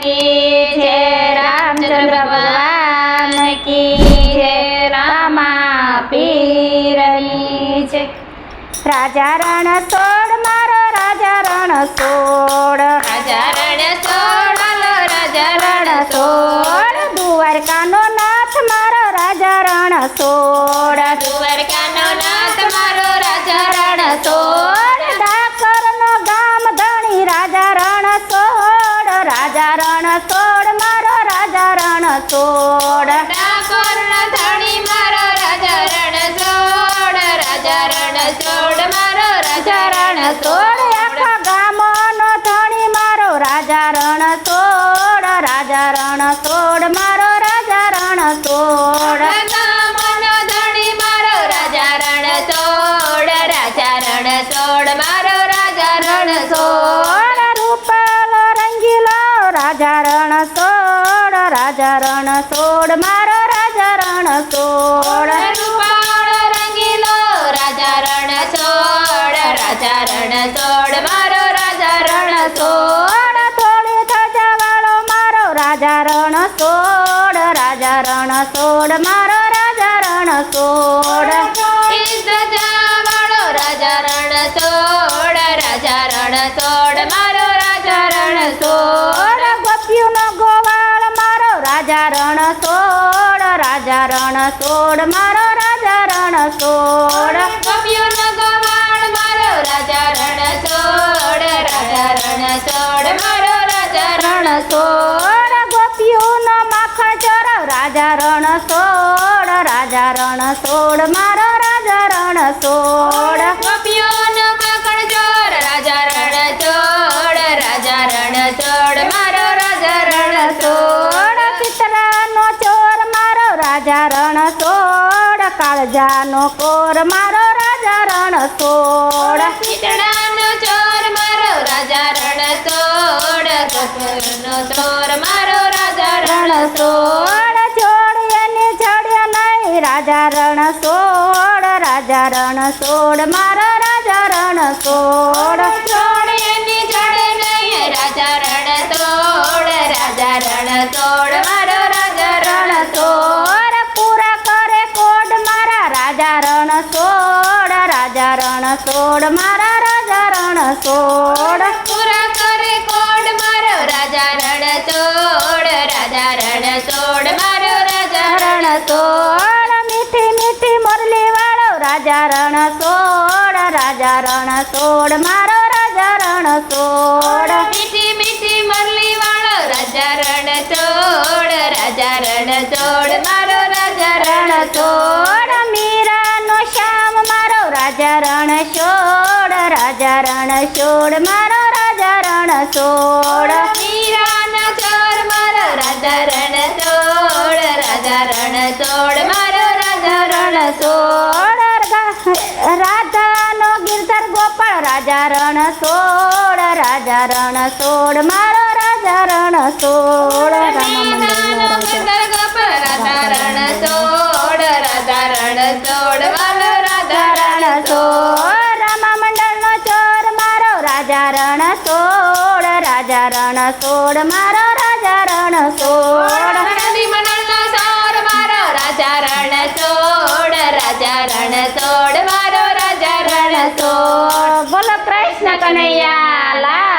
की जय, रामचंद्र भगवान की जय, रामा पीરની જય। રાજા રણછોડ મારો રાજા રણછોડ, રાજા રણછોડ હાલો રાજા રણછોડ દ્વારકાનો નાથ મારો રાજા રણછોડ, દ્વારકાનો નાથ મારો રાજા રણછોડ ડાકરનો ગામ ધણી રાજા રણછોડ, રાજા રણછોડ મારો રાજા રણછોડ, ડાકોરના ધણી મારો રાજા રણછોડ, રાજા રણછોડ મારો રાજા રણછોડ આખા ગામનો ધણી મારો રાજા રણછોડ, રાજા રણછોડ મારો રાજા રણછોડ, ગામનો ધણી મારો રાજા રણછોડ, રાજા રણછોડ મારો રાજા રણછોડ, રૂપાલો રંગીલો રાજા રણછોડ, રાજા રણછોડ મારો રાજા રણછોડ, રૂપાળો રંગીલો રાજા રણછોડ, રાજા રણછોડ મારો રાજા રણછોડ, થોડી ધજાવાળો મારો રાજા રણછોડ, રાજા રણછોડ મારો રાજા રણછોડ, વાળો રાજા રણછોડ, રાજા રણછોડ મારો રાજા રણછોડ, ગોપીનો ગોવાળ મારો રાજા રણછોડ, રાજા રણછોડ મારો રાજા રણછોડ, ગોપીઓનો ગોવાળ મારો રાજા રણછોડ, રાજા રણછોડ મારો રાજા રણછોડ ગોપીઓનો માખણ ચોર રાજા રણછોડ, રાજા રણછોડ મારો રાજા રણછોડ, ગોપીઓનો માખણ ચોર રાજા રણછોડ, રાજા રણછોડ મારો રાજા રણછોડ, પિતરાનો ચોર મારો રાજા રણછોડ, કાળજાનો કોર મારો રાજા રણછોડ, પિતળાનો ચોર મારો રાજા રણછોડ, ગોપીઓનો ચોર મારો રાજા રણછોડ, છોડીએની છોડ્યા નહીં રાજા રણછોડ, રાજા રણછોડ મારો રાજા રણછોડ, છોડીએની છોડે નહીં રાજા રણછોડ, રાજા રણછોડ મારો રાજા રણછોડ, પૂરા કરે કોડ મારા રાજા રણછોડ, રાજા રણછોડ મારા રાજા રણછોડ, પૂરા કરે કોડ મારો રાજા રણછોડ, રાજા રણછોડ મારો રાજા રણછોડ મીઠી મીઠી મુરલી વાળો રાજા રણછોડ, રાજા રણછોડ મારો રાજા રણછોડ, મીઠી મીઠી મુરલી વાળો રાજા રણછોડ, રાજા રણછોડ મારો રાજા રણછોડ, મીરાનો શ્યામ મારો રાજા રણછોડ, રાજા રણછોડ મારો રાજા રણછોડ, મીરાના ચોર મારો રાજા રણછોડ, રાજા રણછોડ મારો રાજા રણછોડ, રાધાનો ગિરધર ગોપાળ રાજા રણછોડ, રાજા રણછોડ મારો રાજા રણછોડ, રાધા રણછોડ, રાધા રણછોડ મારો રાધા રણછોડ, રામા મંડળનો ચોર મારો રાજા રણછોડ, રાજા રણછોડ મારો રાજા રણછોડ, નદી મંડળનો ચોર મારો રાજા રણછોડ, રાજા રણછોડ મારો રાજા રણછોડ, બોલો કૃષ્ણ કનૈયા લાલ